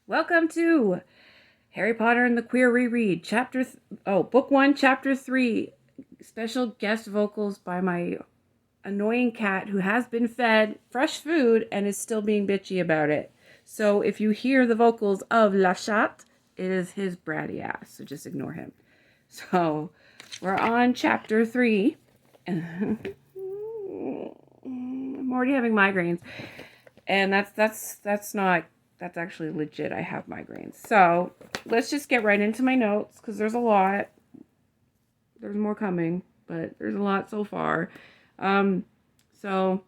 Welcome to Harry Potter and the Queer Reread, Book 1, Chapter 3. Special guest vocals by my annoying cat who has been fed fresh food and is still being bitchy about it. So if you hear the vocals of La Chatte, it is his bratty ass, so just ignore him. So we're on Chapter 3. I'm already having migraines. And that's actually legit. I have migraines. So let's just get right into my notes because there's a lot. There's more coming, but there's a lot so far. So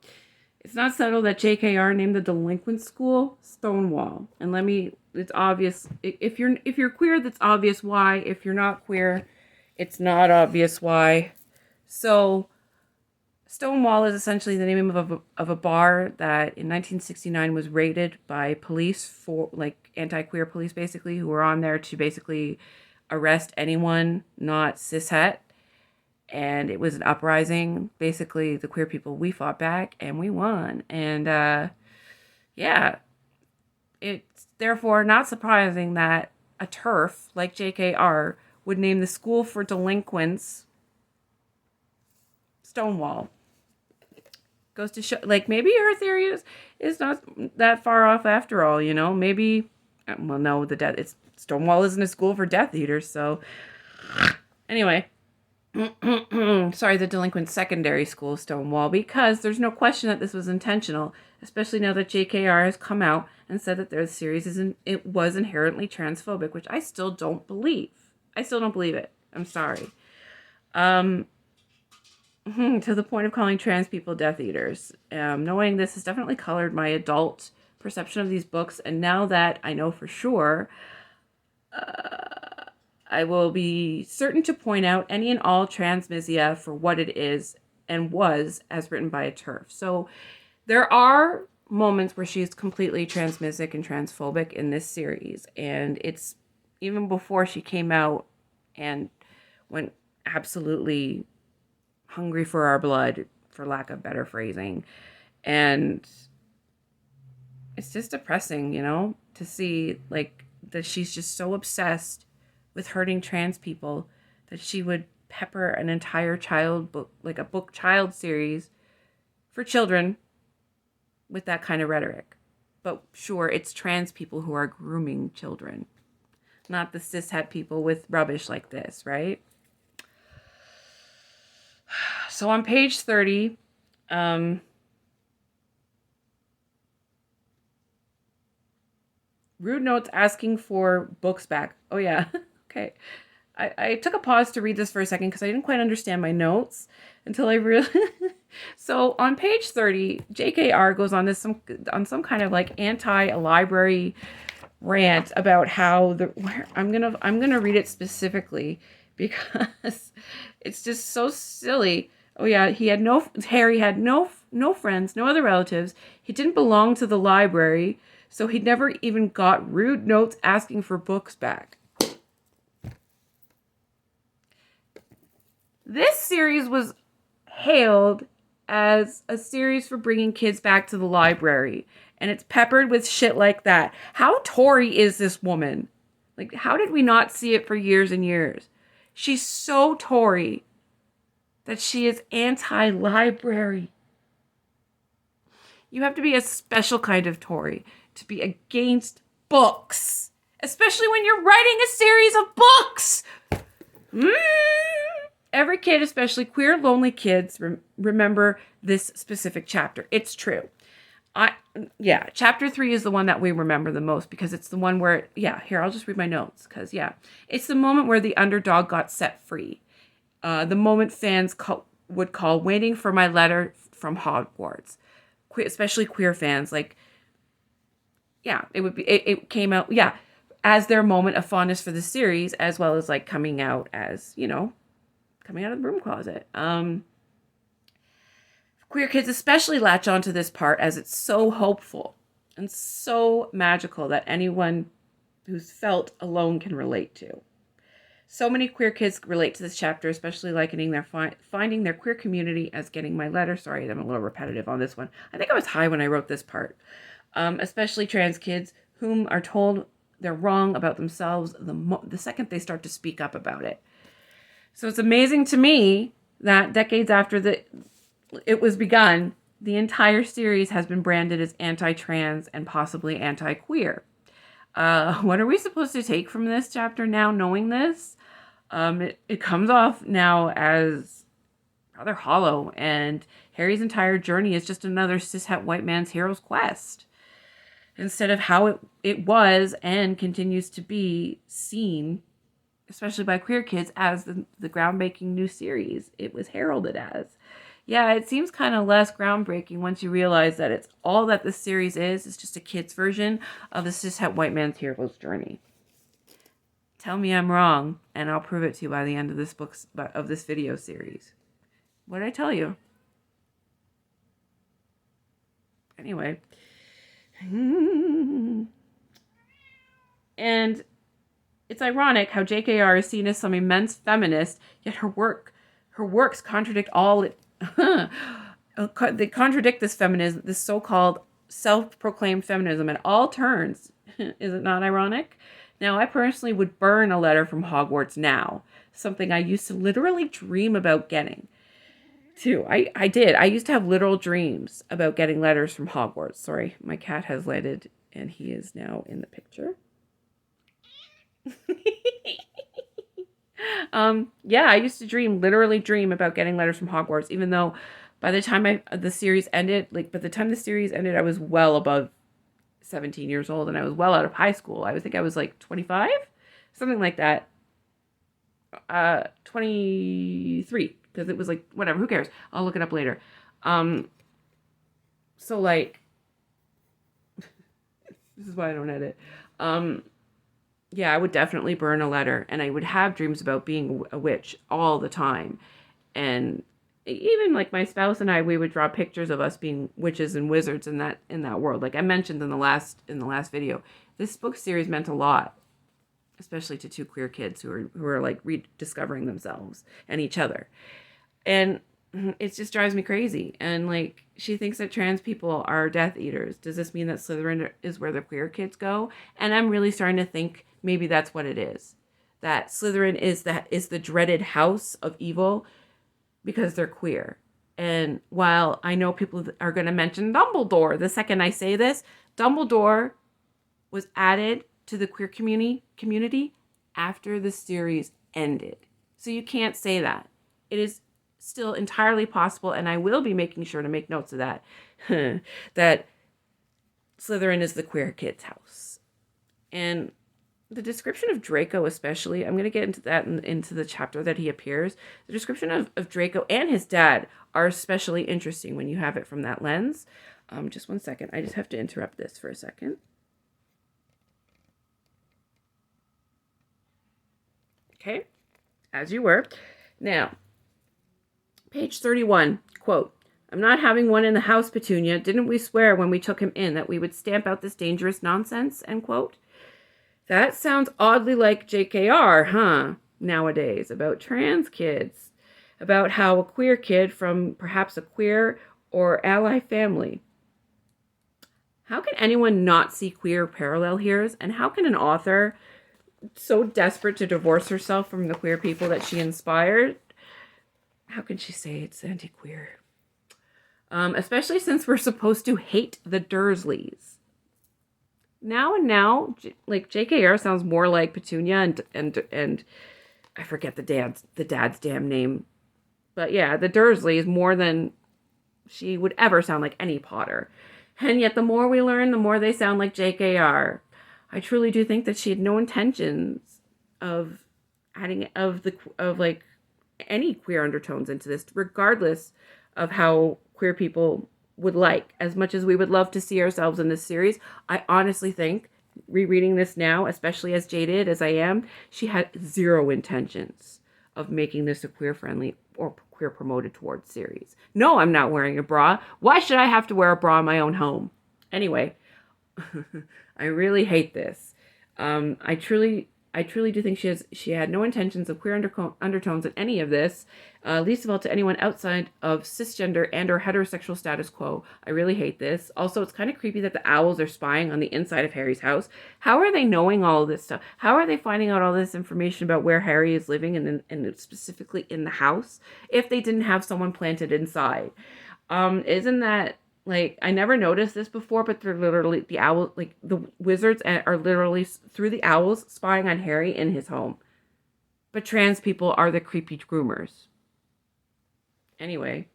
it's not subtle that JKR named the delinquent school Stonewall. And it's obvious. If you're queer, that's obvious why. If you're not queer, it's not obvious why. So Stonewall is essentially the name of a bar that in 1969 was raided by police for anti-queer police basically, who were on there to basically arrest anyone not cishet. And it was an uprising. Basically, the queer people, we fought back and we won. And it's therefore not surprising that a TERF like JKR would name the school for delinquents Stonewall. Goes to show, maybe her theory is not that far off after all, maybe, well, no, Stonewall isn't a school for Death Eaters, so, anyway, sorry, the delinquent secondary school, Stonewall, because there's no question that this was intentional, especially now that JKR has come out and said that their series was inherently transphobic, which I still don't believe. It. I'm sorry. To the point of calling trans people Death Eaters. Knowing this has definitely colored my adult perception of these books, and now that I know for sure, I will be certain to point out any and all transmisia for what it is and was as written by a TERF. So there are moments where she's completely transmissic and transphobic in this series, and it's even before she came out and went absolutely hungry for our blood, for lack of better phrasing. And it's just depressing, to see that she's just so obsessed with hurting trans people that she would pepper an entire child book, like a book child series for children, with that kind of rhetoric. But sure, it's trans people who are grooming children, not the cishet people with rubbish like this, right? So on page 30, Rude notes asking for books back. Oh, yeah. Okay. I took a pause to read this for a second because I didn't quite understand my notes until I really... So on page 30, JKR goes on some kind of anti-library rant about how I'm gonna read it specifically because it's just so silly. Oh yeah, Harry had no friends, no other relatives. He didn't belong to the library, so he never even got rude notes asking for books back. This series was hailed as a series for bringing kids back to the library, and it's peppered with shit like that. How Tory is this woman? How did we not see it for years and years? She's so Tory that she is anti-library. You have to be a special kind of Tory to be against books, especially when you're writing a series of books. Every kid, especially queer, lonely kids, remember this specific chapter. It's true. Chapter 3 is the one that we remember the most because it's the one where, here, I'll just read my notes because, it's the moment where the underdog got set free. The moment fans would call waiting for my letter from Hogwarts, especially queer fans. It came out, as their moment of fondness for the series, as well as coming out as, coming out of the broom closet. Queer kids especially latch onto this part as it's so hopeful and so magical that anyone who's felt alone can relate to. So many queer kids relate to this chapter, especially likening finding their queer community as getting my letter. Sorry, I'm a little repetitive on this one. I think I was high when I wrote this part. Especially trans kids whom are told they're wrong about themselves the second they start to speak up about it. So it's amazing to me that decades after it was begun, the entire series has been branded as anti-trans and possibly anti-queer. What are we supposed to take from this chapter now, knowing this? It comes off now as rather hollow, and Harry's entire journey is just another cishet white man's hero's quest, instead of how it was and continues to be seen, especially by queer kids, as the groundbreaking new series it was heralded as. Yeah, it seems kind of less groundbreaking once you realize that it's all that this series is just a kid's version of the cishet white man's hero's journey. Tell me I'm wrong, and I'll prove it to you by the end of this video series. What did I tell you? Anyway. And it's ironic how JKR is seen as some immense feminist, yet her works contradict all it. They contradict this feminism, this so-called self-proclaimed feminism at all turns. Is it not ironic? Now, I personally would burn a letter from Hogwarts now, something I used to literally dream about getting. Too. I did. I used to have literal dreams about getting letters from Hogwarts. Sorry, my cat has landed and he is now in the picture. Yeah, I used to literally dream about getting letters from Hogwarts, even though by the time the series ended, I was well above 17 years old and I was well out of high school. I think I was like 25, something like that. 23, because it was like, whatever, who cares? I'll look it up later. So like, this is why I don't edit. Yeah, I would definitely burn a letter, and I would have dreams about being a witch all the time. And even like my spouse and I, we would draw pictures of us being witches and wizards in that world. Like I mentioned in the last video, this book series meant a lot, especially to two queer kids who are like rediscovering themselves and each other. And it just drives me crazy. And like, she thinks that trans people are Death Eaters. Does this mean that Slytherin is where the queer kids go? And I'm really starting to think maybe that's what it is. That Slytherin is the dreaded house of evil because they're queer. And while I know people are going to mention Dumbledore the second I say this, Dumbledore was added to the queer community after the series ended. So you can't say that. It is still entirely possible, and I will be making sure to make notes of that, that Slytherin is the queer kid's house. And the description of Draco especially, I'm going to get into that into the chapter that he appears. The description of Draco and his dad are especially interesting when you have it from that lens. Just one second. I just have to interrupt this for a second. Okay, as you were. Now, page 31, quote, "I'm not having one in the house, Petunia. Didn't we swear when we took him in that we would stamp out this dangerous nonsense?" End quote. That sounds oddly like JKR, huh? Nowadays, about trans kids, about how a queer kid from perhaps a queer or ally family. How can anyone not see queer parallel here? And how can an author so desperate to divorce herself from the queer people that she inspired, how can she say it's anti-queer? Especially since we're supposed to hate the Dursleys. Now, like JKR sounds more like Petunia and I forget the dad's damn name. But yeah, the Dursleys more than she would ever sound like any Potter. And yet the more we learn, the more they sound like JKR. I truly do think that she had no intentions of adding like any queer undertones into this, regardless of how queer people would like. As much as we would love to see ourselves in this series, I honestly think, rereading this now, especially as jaded as I am, she had zero intentions of making this a queer-friendly or queer-promoted towards series. No, I'm not wearing a bra. Why should I have to wear a bra in my own home? Anyway, I really hate this. I truly I truly do think she had no intentions of queer undertones in any of this, least of all to anyone outside of cisgender and or heterosexual status quo. I really hate this. Also, it's kind of creepy that the owls are spying on the inside of Harry's house. How are they knowing all of this stuff? How are they finding out all this information about where Harry is living and specifically in the house if they didn't have someone planted inside? Isn't that like, I never noticed this before, but they're literally the owl, like the wizards are literally through the owls spying on Harry in his home. But trans people are the creepy groomers. Anyway,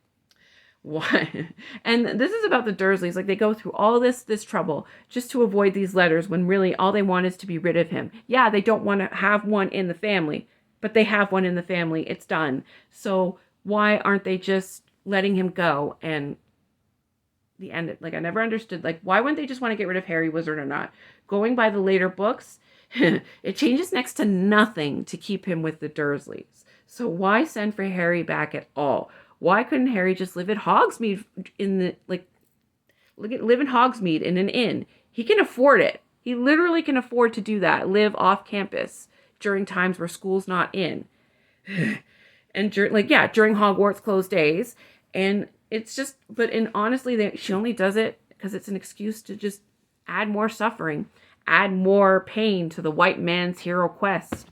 why? And this is about the Dursleys. Like, they go through all this trouble just to avoid these letters when really all they want is to be rid of him. Yeah, they don't want to have one in the family, but they have one in the family. It's done. So why aren't they just letting him go and the end? Like, I never understood, like, why wouldn't they just want to get rid of Harry, wizard or not? Going by the later books, it changes next to nothing to keep him with the Dursleys. So why send for Harry back at all? Why couldn't Harry just live at Hogsmeade live in Hogsmeade in an inn? He can afford it. He literally can afford to do that. Live off campus during times where school's not in. And during Hogwarts closed days. And it's just, honestly, she only does it because it's an excuse to just add more suffering, add more pain to the white man's hero quest.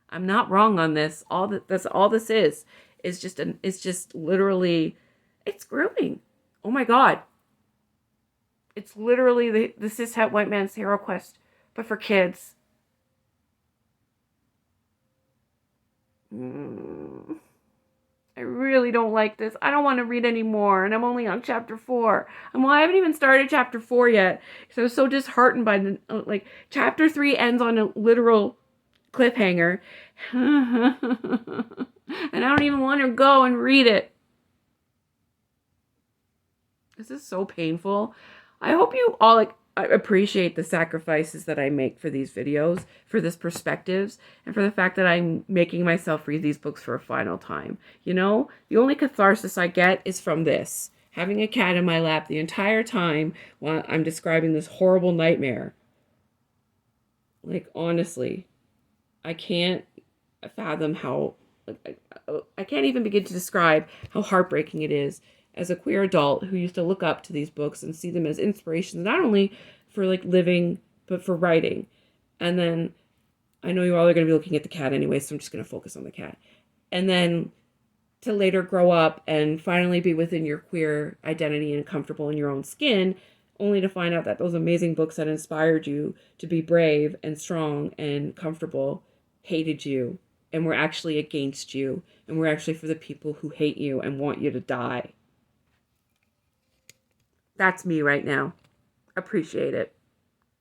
I'm not wrong on this. That's all this is just literally, it's grooming. Oh my God. It's literally the cishet white man's hero quest, but for kids. I really don't like this. I don't want to read anymore, and I'm only on chapter 4. I haven't even started chapter 4 yet, because I was so disheartened by chapter 3 ends on a literal cliffhanger, and I don't even want to go and read it. This is so painful. I hope you all appreciate the sacrifices that I make for these videos, for this perspectives, and for the fact that I'm making myself read these books for a final time. You know, the only catharsis I get is from this. Having a cat in my lap the entire time while I'm describing this horrible nightmare. Like, honestly, I can't fathom how, I can't even begin to describe how heartbreaking it is as a queer adult who used to look up to these books and see them as inspirations, not only for living, but for writing. And then, I know you all are going to be looking at the cat anyway, so I'm just going to focus on the cat. And then to later grow up and finally be within your queer identity and comfortable in your own skin, only to find out that those amazing books that inspired you to be brave and strong and comfortable hated you and were actually against you and were actually for the people who hate you and want you to die. That's me right now. Appreciate it.